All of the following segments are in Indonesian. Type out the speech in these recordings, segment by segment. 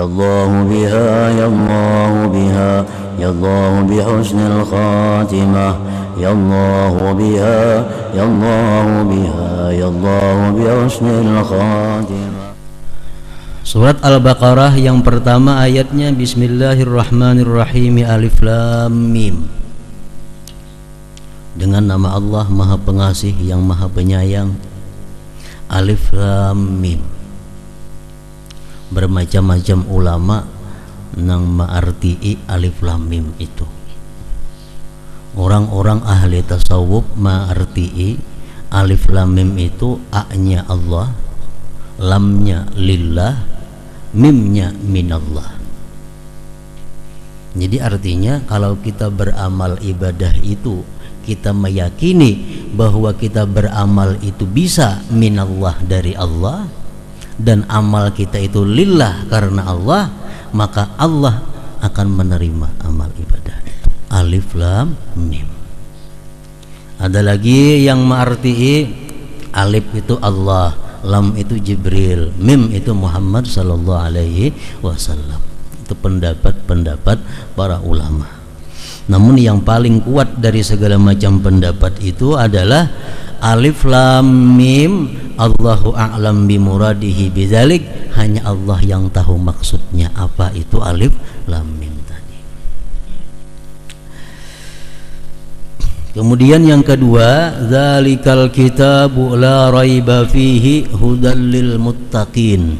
الله بها يا الله بها يا الله بحسن الخاتمة يا الله بها يا الله بها يا الله بحسن الخاتمة. Surat Al-Baqarah yang pertama ayatnya Bismillahirrahmanirrahim, Alif Lam Mim. Dengan nama Allah Maha Pengasih yang Maha Penyayang. Alif Lam Mim. Bermacam-macam ulama nang ma'arti'i Alif Lam Mim itu. Orang-orang ahli tasawuf ma'arti'i Alif Lam Mim itu A-nya Allah, Lamnya lillah, Mimnya minallah. Jadi artinya kalau kita beramal ibadah itu kita meyakini bahwa kita beramal itu bisa minallah dari Allah, dan amal kita itu lillah karena Allah, maka Allah akan menerima amal ibadah itu. Alif Lam Mim. Ada lagi yang ma'arti'i alif itu Allah, lam itu Jibril, mim itu Muhammad sallallahu alaihi wasallam. Itu pendapat-pendapat para ulama. Namun yang paling kuat dari segala macam pendapat itu adalah Alif Lam Mim, Allahu a'lam bimuradihi bidzalik, hanya Allah yang tahu maksudnya apa itu Alif Lam Mim tadi. Kemudian yang kedua, dzalikal kitabu la raiba fihi hudal lil muttaqin.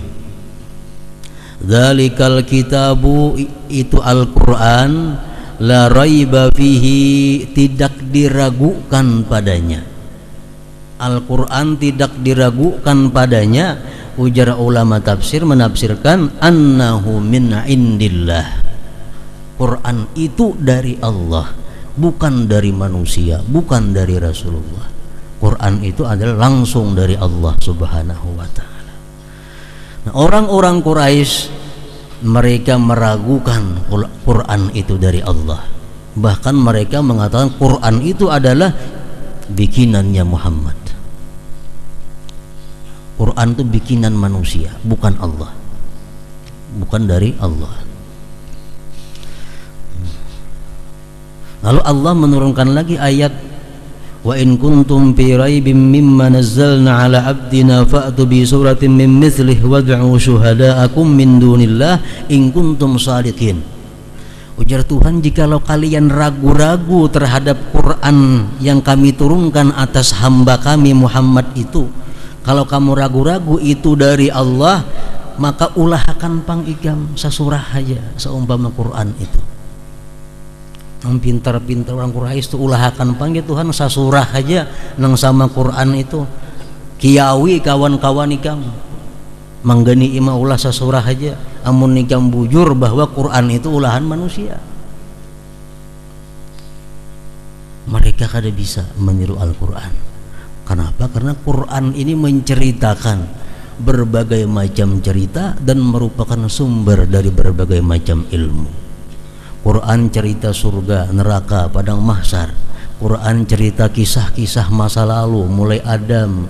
Dzalikal kitabu itu Al-Qur'an, la raiba fihi tidak diragukan padanya. Al-Qur'an tidak diragukan padanya. Ujar ulama tafsir menafsirkan annahu min indillah. Quran itu dari Allah, bukan dari manusia, bukan dari Rasulullah. Quran itu adalah langsung dari Allah Subhanahu wa ta'ala. Nah, orang-orang Quraisy mereka meragukan Quran itu dari Allah. Bahkan mereka mengatakan Quran itu adalah bikinannya Muhammad. Quran itu bikinan manusia, bukan Allah, bukan dari Allah. Lalu Allah menurunkan lagi ayat, wa in kuntum fi raibim mimma nazzalna ala abdina fa'tu bi suratin min mithlih wad'u syuhada'akum min dunillah in kuntum shadiqin. Ujar Tuhan, jikalau kalian ragu-ragu terhadap Quran yang kami turunkan atas hamba kami Muhammad itu, kalau kamu ragu-ragu itu dari Allah, maka ulahkan pangigam sasurah aja seumpama Quran itu. Yang pintar-pintar orang Quraisy itu ulahkan panggil Tuhan sasurah aja nang sama Quran itu. Kiawi kawan-kawan ikam manggani ima ulah sasurah aja, amun ikam bujur bahwa Quran itu ulahan manusia. Mereka kada bisa meniru Al-Quran. Kenapa? Karena Quran ini menceritakan berbagai macam cerita dan merupakan sumber dari berbagai macam ilmu. Quran cerita surga, neraka, padang mahsyar. Quran cerita kisah-kisah masa lalu mulai Adam,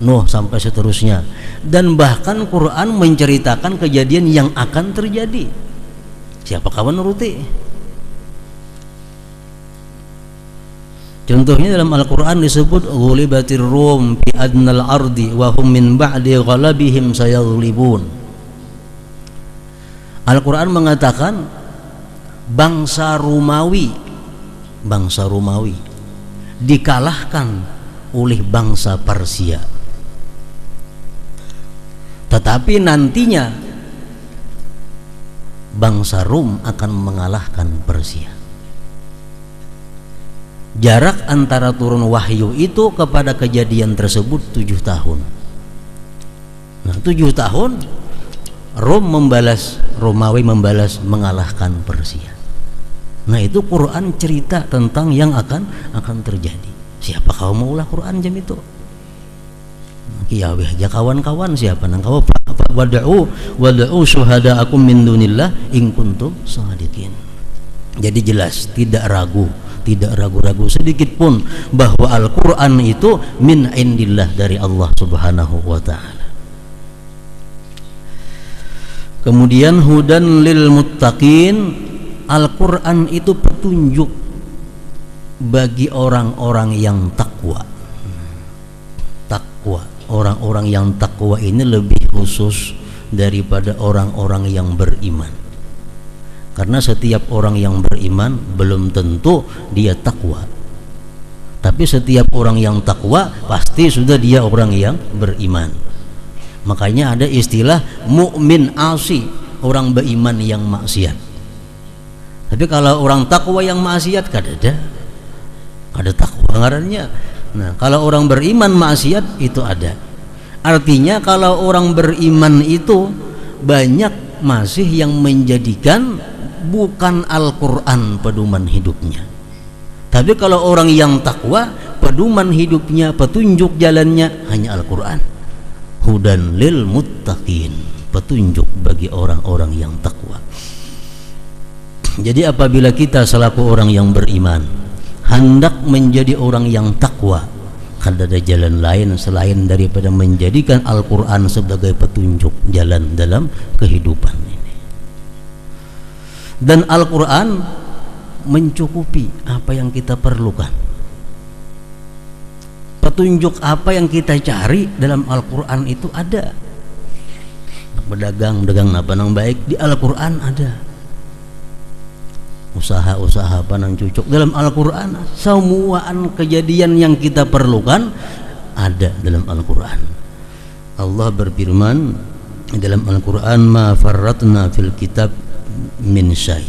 Nuh sampai seterusnya. Dan bahkan Quran menceritakan kejadian yang akan terjadi. Siapa kawan nuruti? Contohnya dalam Al-Quran disebut ghulibatir rum fi adnal ardi wa hum min ba'di ghalabihim sayaghlibun. Al-Quran mengatakan bangsa Romawi dikalahkan oleh bangsa Persia. Tetapi nantinya bangsa Rum akan mengalahkan Persia. Jarak antara turun wahyu itu kepada kejadian tersebut 7 tahun. Nah, 7 tahun Romawi membalas mengalahkan Persia. Nah, itu Quran cerita tentang yang akan terjadi. Siapa kau mau ulah Quran jam itu? Kiawih aja kawan-kawan siapa nang kau wad'u syuhada'akum min dunillah in kuntum shadiqin. Jadi jelas, tidak ragu-ragu sedikit pun bahwa Al-Quran itu min indillah, dari Allah Subhanahu wa ta'ala. Kemudian hudan lil muttaqin, Al-Quran itu petunjuk bagi orang-orang yang takwa. Takwa, orang-orang yang takwa ini lebih khusus daripada orang-orang yang beriman. Karena setiap orang yang beriman belum tentu dia takwa. Tapi setiap orang yang takwa pasti sudah dia orang yang beriman. Makanya ada istilah mukmin asi, orang beriman yang maksiat. Tapi kalau orang takwa yang maksiat ada takwa ngarannya. Nah, kalau orang beriman maksiat itu ada. Artinya kalau orang beriman itu banyak masih yang menjadikan bukan Al-Quran pedoman hidupnya. Tapi kalau orang yang takwa, pedoman hidupnya, petunjuk jalannya hanya Al-Quran. Hudan lil muttaqin, petunjuk bagi orang-orang yang takwa. Jadi apabila kita selaku orang yang beriman hendak menjadi orang yang takwa, kan ada jalan lain selain daripada menjadikan Al-Quran sebagai petunjuk jalan dalam kehidupan ini. Dan Al-Quran mencukupi apa yang kita perlukan. Petunjuk apa yang kita cari dalam Al-Quran itu ada. Berdagang apa nang baik di Al-Quran ada. Usaha-usaha apa nang cucuk dalam Al-Quran. Semuaan kejadian yang kita perlukan ada dalam Al-Quran. Allah berfirman dalam Al-Quran, ma farratna fil kitab min syai.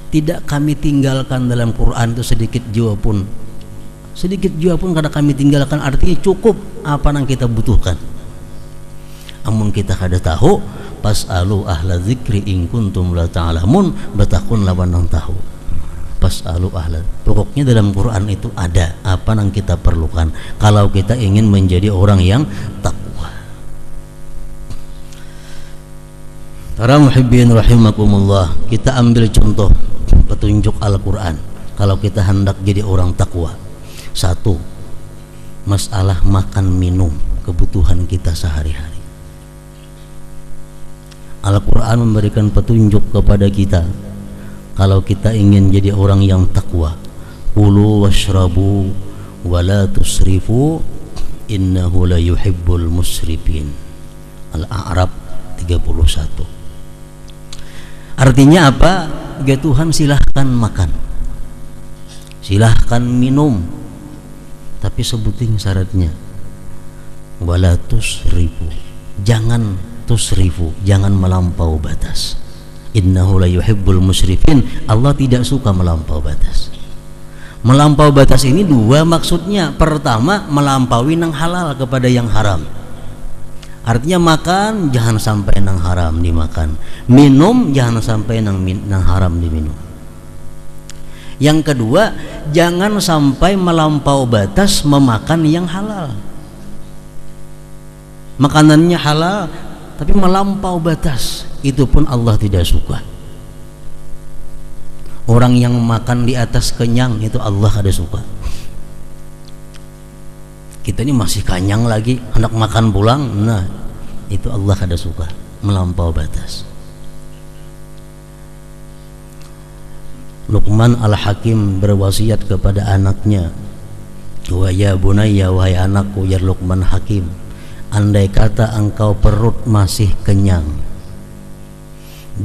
Tidak kami tinggalkan dalam Quran itu sedikit jua pun. Sedikit jua pun kada kami tinggalkan, artinya cukup apa yang kita butuhkan. Amun kita kada tahu, pas'alu ahla dzikri in kuntum la ta'lamun, batakun lawan nang tahu. Pas'alu ahla. Pokoknya dalam Quran itu ada apa yang kita perlukan kalau kita ingin menjadi orang yang takwa. Para muhibbin rahimakumullah, kita ambil contoh petunjuk Al-Quran kalau kita hendak jadi orang takwa. Satu, masalah makan minum, kebutuhan kita sehari-hari. Al-Quran memberikan petunjuk kepada kita kalau kita ingin jadi orang yang takwa. Kulu washrabu wala tusrifu innahu la yuhibbul musrifin. Al-A'raf 31. Artinya apa? Ya Tuhan, silahkan makan, silahkan minum, tapi sebutin syaratnya. Wala tusrifu, jangan tusrifu, jangan melampau batas. Innahu la yuhibbul musrifin, Allah tidak suka melampau batas. Melampau batas ini dua maksudnya. Pertama, melampaui nang halal kepada yang haram. Artinya makan jangan sampai nang haram dimakan, minum jangan sampai nang haram diminum. Yang kedua, jangan sampai melampau batas memakan yang halal. Makanannya halal tapi melampau batas, itu pun Allah tidak suka. Orang yang makan di atas kenyang itu Allah ada suka. Kita ini masih kenyang lagi, hendak makan pulang, nah itu Allah ada suka, melampau batas. Luqman Al-Hakim berwasiat kepada anaknya, wa ya bunayya, wahai anakku, ya Luqman Hakim, andai kata engkau perut masih kenyang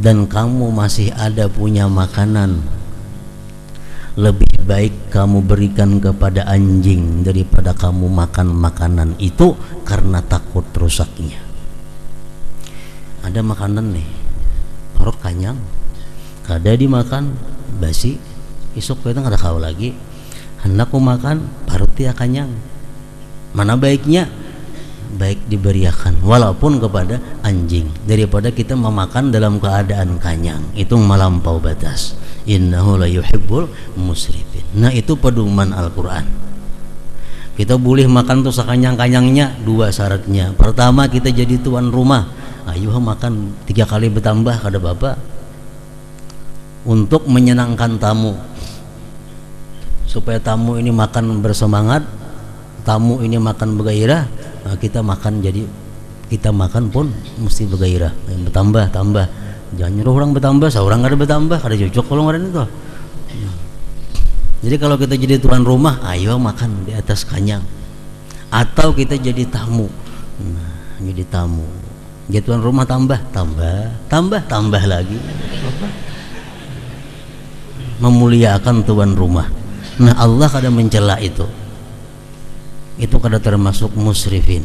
dan kamu masih ada punya makanan, lebih baik kamu berikan kepada anjing daripada kamu makan makanan itu karena takut rusaknya. Ada makanan nih, perut kenyang, kada dimakan, basi, esok kita kada kau lagi, hendak ku makan, perut dia kenyang. Mana baiknya? Baik diberiakan walaupun kepada anjing daripada kita memakan dalam keadaan kenyang, itu melampau batas. Innahu la yuhibbul musrifin. Nah itu pedoman Al-Quran. Kita boleh makan tuh sekanyang-kanyangnya, dua syaratnya. Pertama, kita jadi tuan rumah, ayo makan 3 kali bertambah kada bapak, untuk menyenangkan tamu, supaya tamu ini makan bersemangat, tamu ini makan bergairah. Nah, kita makan jadi kita makan pun mesti bergairah, bertambah tambah, jangan nyuruh orang bertambah, seorang ada bertambah, ada cocok kalau nggak ada itu. Jadi kalau kita jadi tuan rumah, ayo makan di atas kanyang, atau kita jadi tamu. Jadi tamu, jadi tuan rumah tambah lagi, memuliakan tuan rumah. Nah Allah kadang mencela itu kada termasuk musrifin.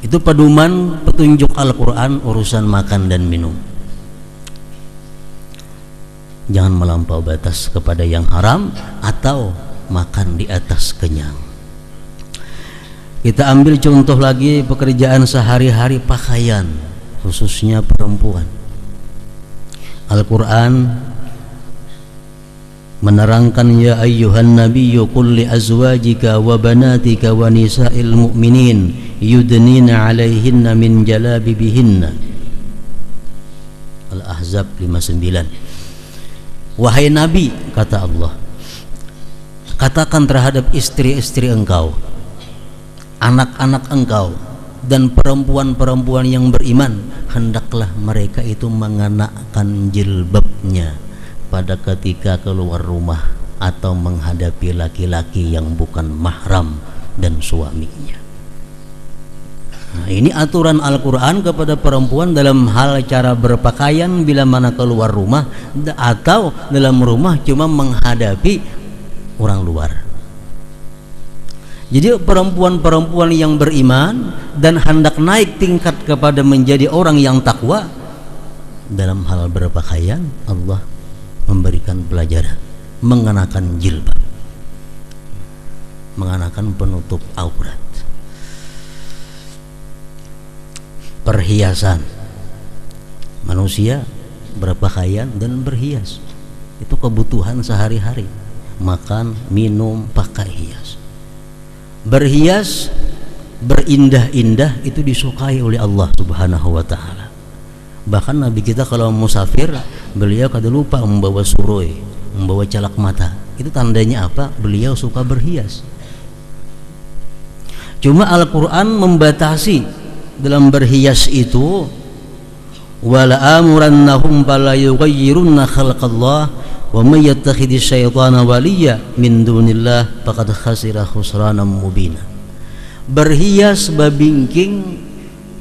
Itu pedoman petunjuk Al-Quran urusan makan dan minum. Jangan melampaui batas kepada yang haram atau makan di atas kenyang. Kita ambil contoh lagi pekerjaan sehari-hari, pakaian, khususnya perempuan. Al-Quran menerangkan, ya ayyuhan nabiyyu qul li azwajika wa banatika wa nisa'il mu'minin yudnina 'alaihinna min jalabibihinna. Al-Ahzab 59. Wahai Nabi, kata Allah, katakan terhadap istri-istri engkau, anak-anak engkau, dan perempuan-perempuan yang beriman, hendaklah mereka itu mengenakan jilbabnya pada ketika keluar rumah atau menghadapi laki-laki yang bukan mahram dan suaminya. Nah, ini aturan Al-Quran kepada perempuan dalam hal cara berpakaian bila mana keluar rumah atau dalam rumah cuma menghadapi orang luar. Jadi perempuan-perempuan yang beriman dan hendak naik tingkat kepada menjadi orang yang takwa, dalam hal berpakaian Allah memberikan pelajaran, mengenakan jilbab, mengenakan penutup aurat. Perhiasan, manusia berpakaian dan berhias, itu kebutuhan sehari-hari, makan, minum, pakai hias. Berhias, berindah-indah itu disukai oleh Allah Subhanahu wa ta'ala. Bahkan Nabi kita kalau musafir, beliau kada lupa membawa suroi, membawa calak mata. Itu tandanya apa? Beliau suka berhias. Cuma Al-Quran membatasi dalam berhias itu, wala amurannahum fala yughayyirunna khalqallah wa may yattakhidis syaitana waliya min dunillah faqad khasira khusranan mubina. Berhias babingking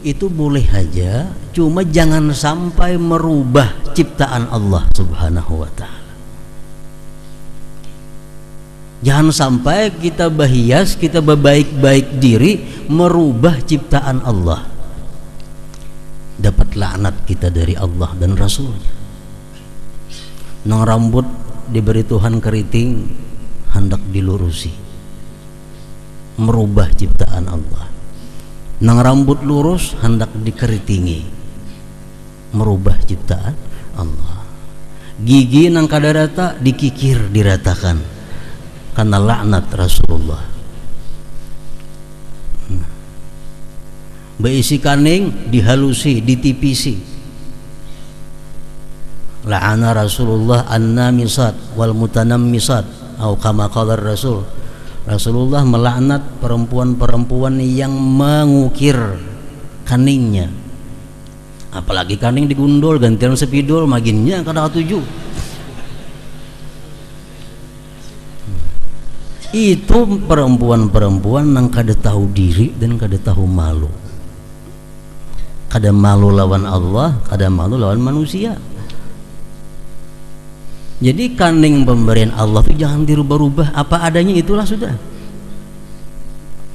itu boleh aja, cuma jangan sampai merubah ciptaan Allah Subhanahu wa ta'ala. Jangan sampai kita berhias, kita berbaik-baik diri, merubah ciptaan Allah, dapat laknat kita dari Allah dan Rasulnya. Nang rambut diberi Tuhan keriting, hendak dilurusi, merubah ciptaan Allah. Nang rambut lurus hendak dikeritingi, merubah ciptaan Allah. Gigi nang kada rata dikikir, diratakan, karena laknat Rasulullah. Beisi kaning dihalusi, ditipisi. La'ana Rasulullah an-namisat wal mutanammisat, atau kama qala Rasul. Rasulullah melaknat perempuan-perempuan yang mengukir kaningnya. Apalagi kaning digundul, gantian sepidol, maginnya kada katuju. Itu perempuan-perempuan yang kada tahu diri dan kada tahu malu. Kada malu lawan Allah, kada malu lawan manusia. Jadi kaning pemberian Allah itu jangan dirubah-rubah, apa adanya itulah sudah.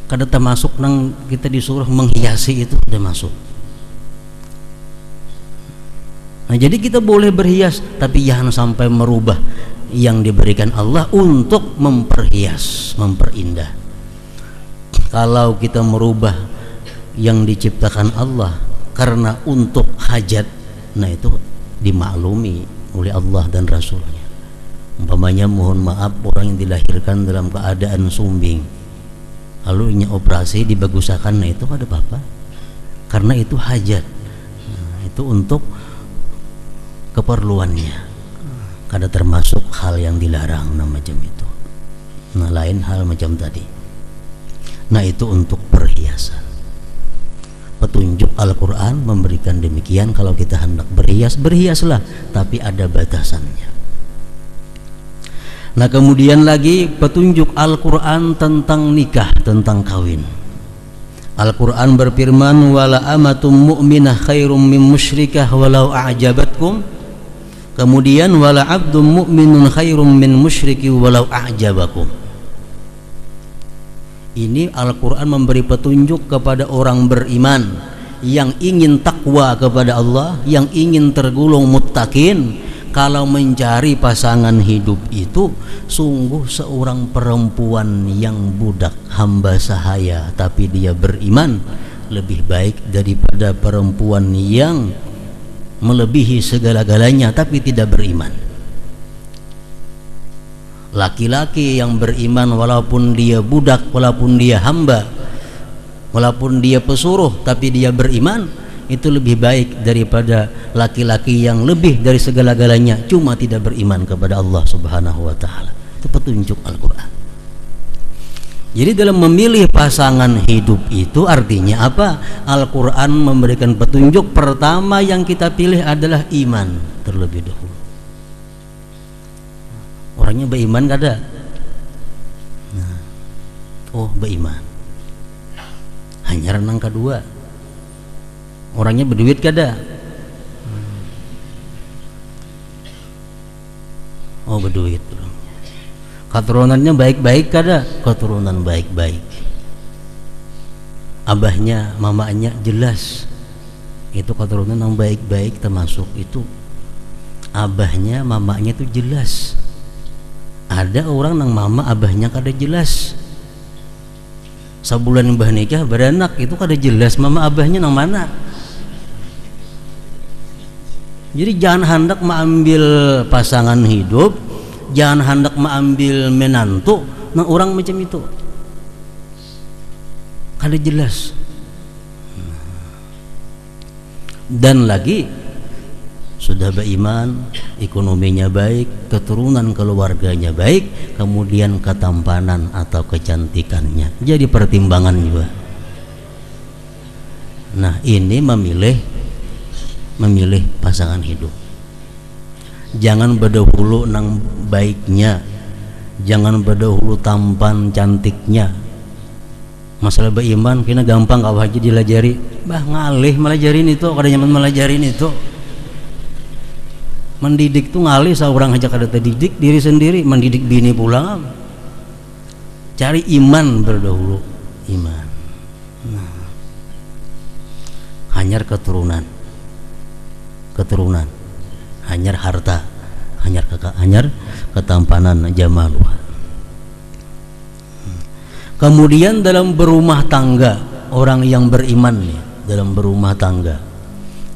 Kada termasuk nang kita disuruh menghiasi, itu sudah masuk. Nah, jadi kita boleh berhias, tapi jangan sampai merubah yang diberikan Allah untuk memperhias, memperindah. Kalau kita merubah yang diciptakan Allah karena untuk hajat, nah itu dimaklumi oleh Allah dan Rasulnya. Umpamanya mohon maaf orang yang dilahirkan dalam keadaan sumbing, lalu ini operasi dibagusakan, nah itu ada apa-apa, karena itu hajat, nah, itu untuk keperluannya, kada termasuk hal yang dilarang, nah macam itu. Nah lain hal macam tadi. Nah itu untuk perhiasan. Petunjuk Al-Quran memberikan demikian. Kalau kita hendak berhias, berhiaslah, tapi ada batasannya. Nah kemudian lagi petunjuk Al-Quran tentang nikah, tentang kawin. Al-Quran berfirman, wala amatum mu'minah khairum min musyrikah walau a'jabatkum. Kemudian wala abdum mu'minun khairum min musyriki walau a'jabakum. Ini Al-Quran memberi petunjuk kepada orang beriman yang ingin takwa kepada Allah, yang ingin tergolong muttaqin. Kalau mencari pasangan hidup itu, sungguh seorang perempuan yang budak hamba sahaya tapi dia beriman lebih baik daripada perempuan yang melebihi segala-galanya tapi tidak beriman. Laki-laki yang beriman walaupun dia budak, walaupun dia hamba, walaupun dia pesuruh tapi dia beriman, itu lebih baik daripada laki-laki yang lebih dari segala-galanya cuma tidak beriman kepada Allah Subhanahu wa taala. Itu petunjuk Al-Qur'an. Jadi dalam memilih pasangan hidup itu artinya apa? Al-Qur'an memberikan petunjuk. Pertama yang kita pilih adalah iman terlebih dahulu. Orangnya beriman kada? Nah, oh beriman. Hanya renang kedua. Orangnya berduit kada? Oh berduit. Keturunannya baik-baik kada? Keturunan baik-baik. Abahnya, mamanya jelas. Itu keturunan yang baik-baik, termasuk itu abahnya, mamanya itu jelas. Ada orang yang mama abahnya kada jelas. Sebulan mbah nikah beranak itu kada jelas mama abahnya nang mana. Jadi jangan hendak mengambil pasangan hidup, jangan hendak mengambil menantu nang orang macam itu. Kada jelas. Dan lagi sudah beriman, ekonominya baik, keturunan keluarganya baik, kemudian ketampanan atau kecantikannya jadi pertimbangan juga. Nah ini memilih pasangan hidup. Jangan berdahulu nang baiknya, jangan berdahulu tampan cantiknya. Masalah beriman kena gampang kau haji dilajari, bah ngalih melajarin itu, kada nyaman melajarin itu. Mendidik tuh ngalih seorang aja kada terdidik diri sendiri, mendidik bini pulang. Cari iman berdahulu, iman. Nah, hanyar keturunan, hanyar harta, hanyar ketampanan jamaluha. Kemudian dalam berumah tangga, orang yang beriman nih, dalam berumah tangga,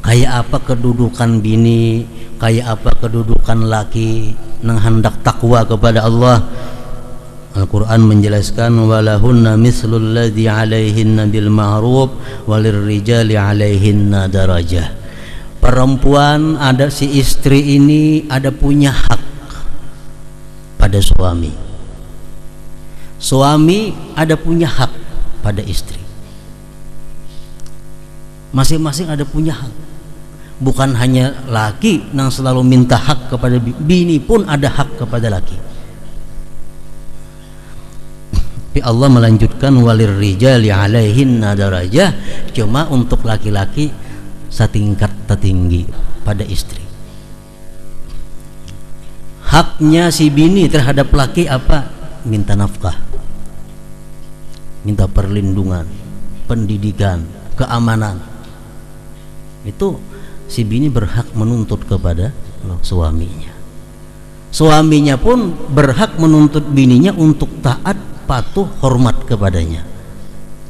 kayak apa kedudukan bini, kayak apa kedudukan laki nang hendak takwa kepada Allah. Al-Quran menjelaskan walahunna mislul ladzi alaihinna bil ma'ruf walirrijali alaihinna darajah. Perempuan ada si istri ini ada punya hak pada suami. Suami ada punya hak pada istri. Masing-masing ada punya hak. Bukan hanya laki yang selalu minta hak kepada bini, pun ada hak kepada laki. Tapi Allah melanjutkan walir rijali alaihinna darajah, cuma untuk laki-laki setingkat tertinggi pada istri. Haknya si bini terhadap laki apa? Minta nafkah, minta perlindungan, pendidikan, keamanan. Itu si bini berhak menuntut kepada suaminya. Suaminya pun berhak menuntut bininya untuk taat, patuh, hormat kepadanya.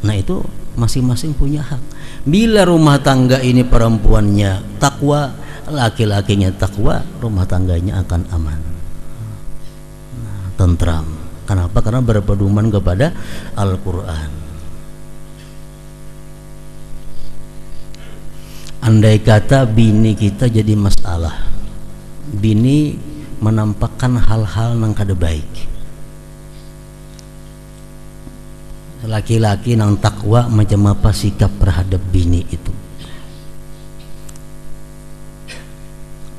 Nah itu masing-masing punya hak. Bila rumah tangga ini perempuannya takwa, laki-lakinya takwa, rumah tangganya akan aman, tentram. Kenapa? Karena berpedoman kepada Al-Quran. Andai kata bini kita jadi masalah, bini menampakkan hal-hal yang kada baik, laki-laki nang takwa macam apa sikap terhadap bini itu.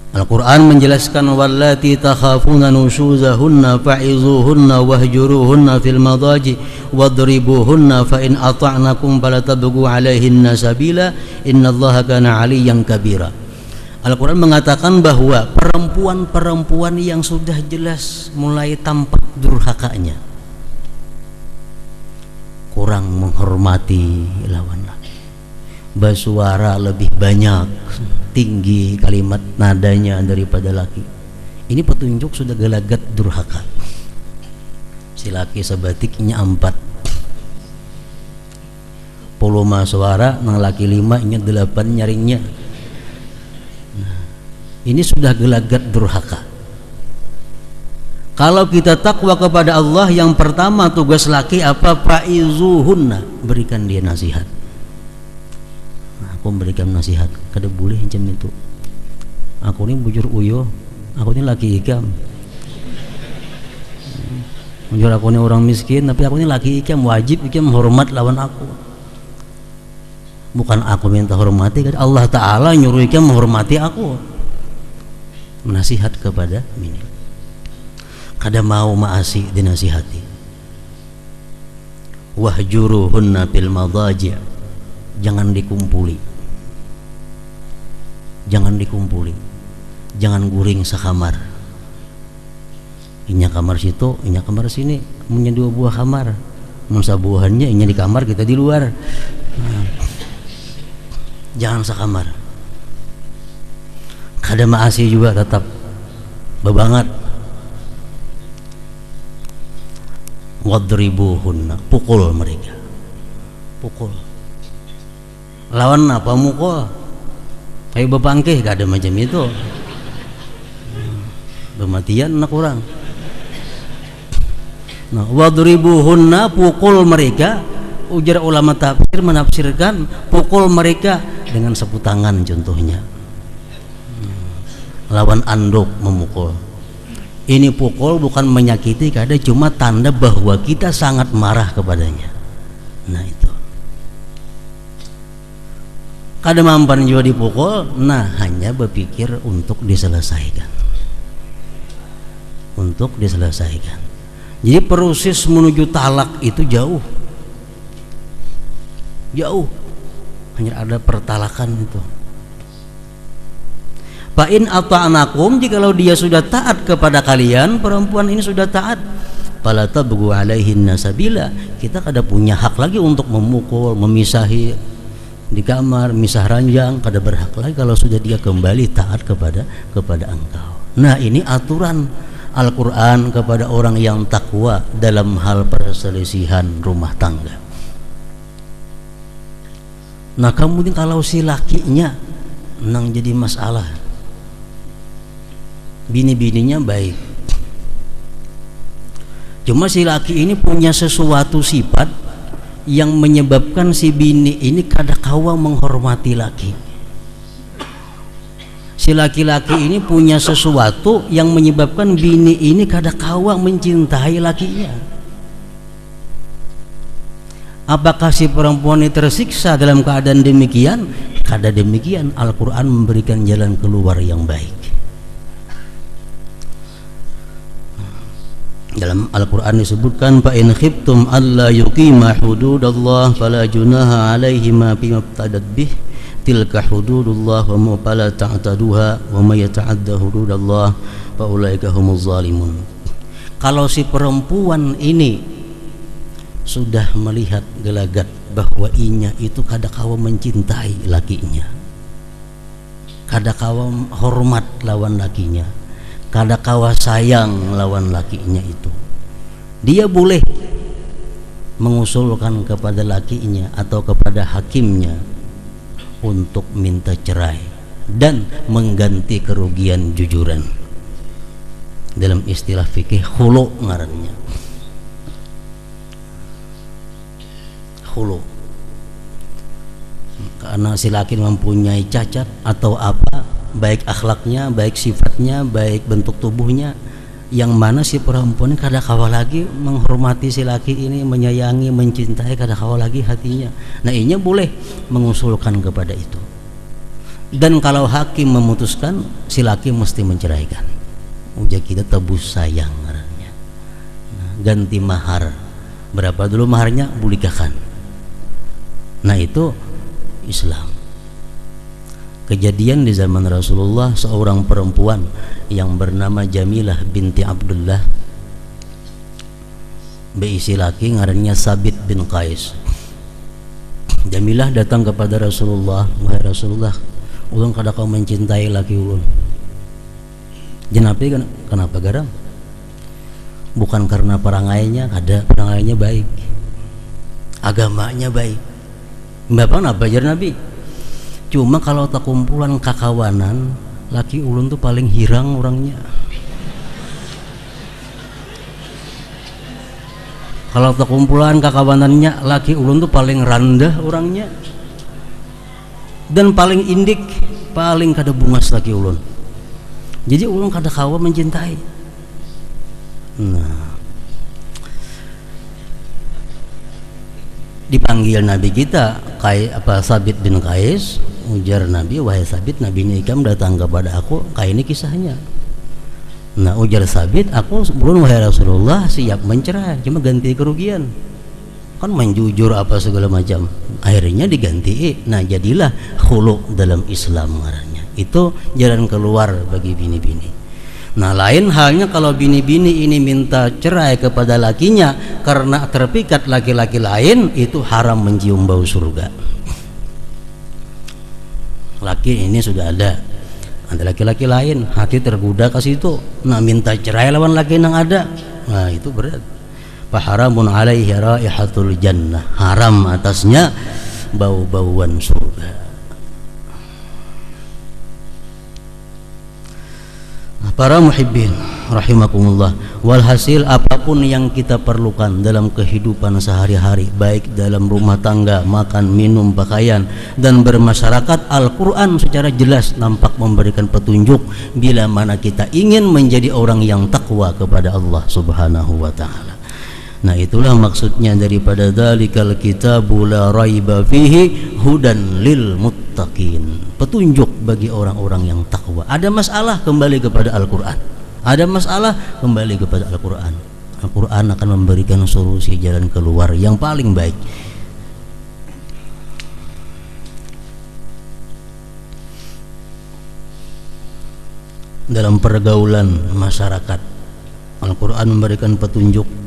Al-Quran menjelaskan wallati takhafuna nushuzahunna fa'izuhunna wahjuruhunna fil madaji wadribuhunna fa in ata'nakum fala tabghu 'alaihinna sabila innallaha kana 'aliyyan kabira. Al-Quran mengatakan bahwa perempuan-perempuan yang sudah jelas mulai tampak durhakanya, kurang menghormati lawan laki, bersuara lebih banyak, tinggi kalimat nadanya daripada laki, ini petunjuk sudah gelagat durhaka. Si laki sebatiknya 4 poloma suara nang laki 5 nya 8 nyaringnya. Nah, ini sudah gelagat durhaka. Kalau kita takwa kepada Allah, yang pertama tugas laki apa? Fa'izuhunna, berikan dia nasihat. Aku memberikan nasihat, kada boleh macam itu. Aku ini bujur uyo, aku ini laki ikam. Bujur aku ini orang miskin, tapi aku ini laki ikam, wajib ikam hormat lawan aku. Bukan aku minta hormati, Allah Ta'ala nyuruh ikam menghormati aku. Nasihat kepada bini. Kada mau maasi dinasihati. Wahjuruhunna fil madaji', jangan dikumpuli, jangan guring sekamar. Inya kamar situ, inya kamar sini, punya 2 buah kamar. Mensabuhannya inya di kamar, kita di luar. Jangan sekamar. Kada maasi juga tetap bebangat. Wadribuhunna, pukul mereka, pukul. Lawan apa mukul? Kayak bepangkeh, gak ada macam itu. Bematian nak orang. Nah, wadribuhunna, pukul mereka. Ujar ulama tafsir menafsirkan pukul mereka dengan sapu tangan contohnya. Lawan anduk memukul. Ini pukul bukan menyakiti, kada cuma tanda bahwa kita sangat marah kepadanya. Nah itu. Kada mampan juga dipukul, nah hanya berpikir untuk diselesaikan. Untuk diselesaikan. Jadi proses menuju talak itu jauh. Jauh. Hanya ada pertalakan itu. Fa in ata'nakum, jikalau dia sudah taat kepada kalian, perempuan ini sudah taat, fala tabghu 'alaihinna sabila, kita kada punya hak lagi untuk memukul, memisahi di kamar, misah ranjang, kada berhak lagi kalau sudah dia kembali taat kepada engkau. Nah, ini aturan Al-Quran kepada orang yang takwa dalam hal perselisihan rumah tangga. Nah, kemudian kalau si lakinya nang jadi masalah, bini-bininya baik, cuma si laki ini punya sesuatu sifat yang menyebabkan si bini ini kada kawa menghormati laki. Si laki-laki ini punya sesuatu yang menyebabkan bini ini kada kawa mencintai lakinya. Apakah si perempuan ini tersiksa dalam keadaan demikian? Kada demikian. Al-Quran memberikan jalan keluar yang baik. Dalam Al-Quran disebutkan fa in khiftum alla yuqima hududallah fala junaha alaihima bima ibtadat bih tilka hududullah wa ma fala ta'taduha wa may yata'adda hududallah fa ulaika humuz zalimun. Kalau si perempuan ini sudah melihat gelagat bahwa inya itu kada kawa mencintai lakinya, kada kawa hormat lawan lakinya, kada kawa sayang lawan lakinya itu, dia boleh mengusulkan kepada lakinya atau kepada hakimnya untuk minta cerai dan mengganti kerugian jujuran. Dalam istilah fikih khulu ngarannya. Khulu. Karena si laki mempunyai cacat atau apa, baik akhlaknya, baik sifatnya, baik bentuk tubuhnya, yang mana si perempuan kada kawa lagi menghormati si laki ini, menyayangi, mencintai, kada kawa lagi hatinya. Nah inya boleh mengusulkan kepada itu. Dan kalau hakim memutuskan, si laki mesti menceraikan. Uja kita tebus sayang ngarannya. Nah, ganti mahar. Berapa dulu maharnya? Bulikahkan. Nah itu Islam. Kejadian di zaman Rasulullah, seorang perempuan yang bernama Jamilah binti Abdullah, beisi laki ngarannya Sabit bin Qais. Jamilah datang kepada Rasulullah, wahai Rasulullah, ulun kada kau mencintai laki ulun. Jenapi kenapa garam? Bukan karena perangainya, kada, perangainya baik, agamanya baik. Bapak apa ajar Nabi? Cuma kalau tak kumpulan kakawanan, laki ulun tuh paling hirang orangnya. Kalau tak kumpulan kakawanannya, laki ulun tuh paling rendah orangnya. Dan paling indik, paling kada bungas laki ulun. Jadi ulun kada kawa mencintai. Nah, dipanggil Nabi kita Sabit bin Qais. Ujar Nabi, wahai Sabit, Nabi Nikam datang kepada aku, kayak ini kisahnya. Nah ujar Sabit, aku belum, wahai Rasulullah, siap mencerai, cuma ganti kerugian. Kan menjujur apa segala macam. Akhirnya diganti. Nah jadilah khulu dalam Islam ngarannya. Itu jalan keluar bagi bini-bini. Nah lain halnya kalau bini-bini ini minta cerai kepada lakinya karena terpikat laki-laki lain, itu haram mencium bau surga. Laki ini sudah ada laki-laki lain, hati tergoda ke situ, nah minta cerai lawan laki yang ada, nah itu berat. Faharamun alaihi raihatul jannah, haram atasnya bau-bauan surga. Para muhibbin rahimakumullah, walhasil apapun yang kita perlukan dalam kehidupan sehari-hari, baik dalam rumah tangga, makan, minum, pakaian, dan bermasyarakat, Al-Quran secara jelas nampak memberikan petunjuk bila mana kita ingin menjadi orang yang takwa kepada Allah subhanahu wa ta'ala. Nah itulah maksudnya daripada dzalikal kitabu la raiba fihi hudan lil muttaqin, petunjuk bagi orang-orang yang takwa. Ada masalah, kembali kepada Al-Quran. Ada masalah, kembali kepada Al-Quran. Al-Quran akan memberikan solusi jalan keluar yang paling baik. Dalam pergaulan masyarakat, Al-Quran memberikan petunjuk.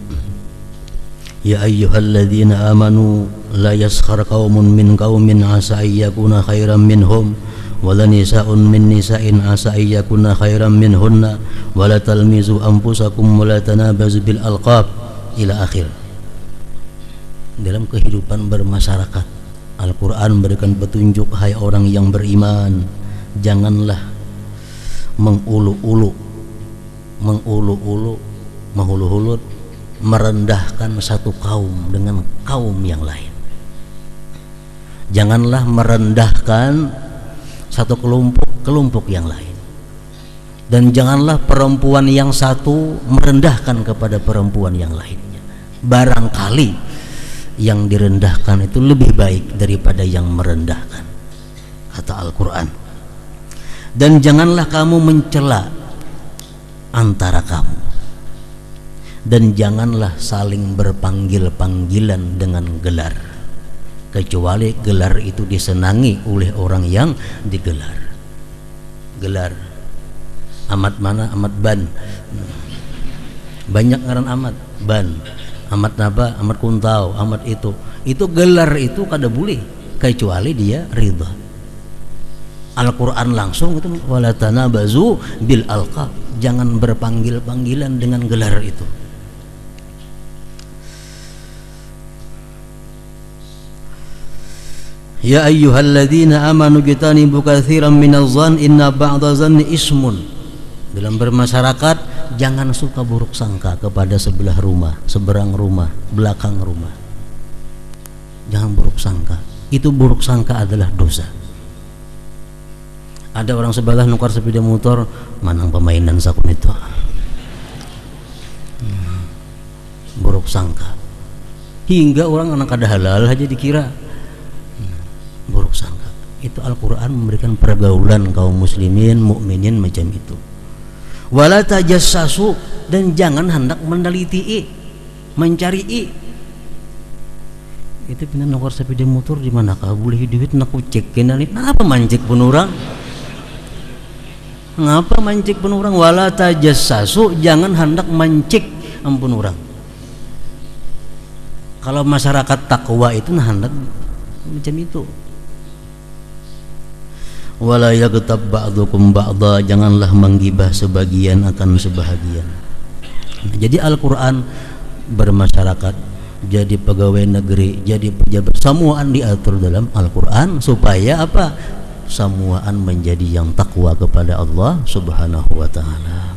Ya ayyuhalladzina amanu la yaskhar qaumun min qaumin asa ayyakuna khairan minhum wala nisa'un min nisa'in asa ayyakuna khairan minhunna wala talmizu anfusakum wala tanabazu bil alqab ila akhir. Dalam kehidupan bermasyarakat, Al-Quran memberikan petunjuk, hai orang yang beriman, janganlah mengulu-ulu, menghulu-hulu, merendahkan satu kaum dengan kaum yang lain. Janganlah merendahkan satu kelompok yang lain. Dan janganlah perempuan yang satu merendahkan kepada perempuan yang lainnya. Barangkali yang direndahkan itu lebih baik daripada yang merendahkan, kata Al-Quran. Dan janganlah kamu mencela antara kamu, dan janganlah saling berpanggil-panggilan dengan gelar, kecuali gelar itu disenangi oleh orang yang digelar. Gelar Amat mana? Amat Ban. Banyak ngaran Amat Ban, Amat Naba, Amat Kuntau, Amat itu gelar itu kada boleh kecuali dia ridha. Al-Quran langsung itu wala tanabazu bil alqab, jangan berpanggil-panggilan dengan gelar itu. Ya ayyuhalladzina amanu jtanibu katsiran minadh-dhann inna ba'dadh-dhanni ismun. Dalam bermasyarakat jangan suka buruk sangka kepada sebelah rumah, seberang rumah, belakang rumah. Jangan buruk sangka. Itu buruk sangka adalah dosa. Ada orang sebelah nukar sepeda motor, manang pemainan sakun itu. buruk sangka, hingga orang anak kada halal aja dikira buruk sangka. Itu Al-Quran memberikan pergaulan kaum muslimin mukminin macam itu. Wala tajassasu, dan jangan hendak meneliti, mencari. Itu pindah nomor sepeda motor di mana kah boleh duit nak cek kenali. Kenapa mancik pun orang? Ngapa mancik pun orang? Wala tajassasu, jangan hendak mancik ampun orang. Kalau masyarakat takwa itu nah hendak macam itu. Wala yaghtab ba'dukum ba'dha, janganlah menggibah sebagian akan sebahagian. Jadi Al-Quran bermasyarakat, jadi pegawai negeri, jadi pejabat, semuaan diatur dalam Al-Quran supaya apa? Semuaan menjadi yang takwa kepada Allah Subhanahu wa ta'ala.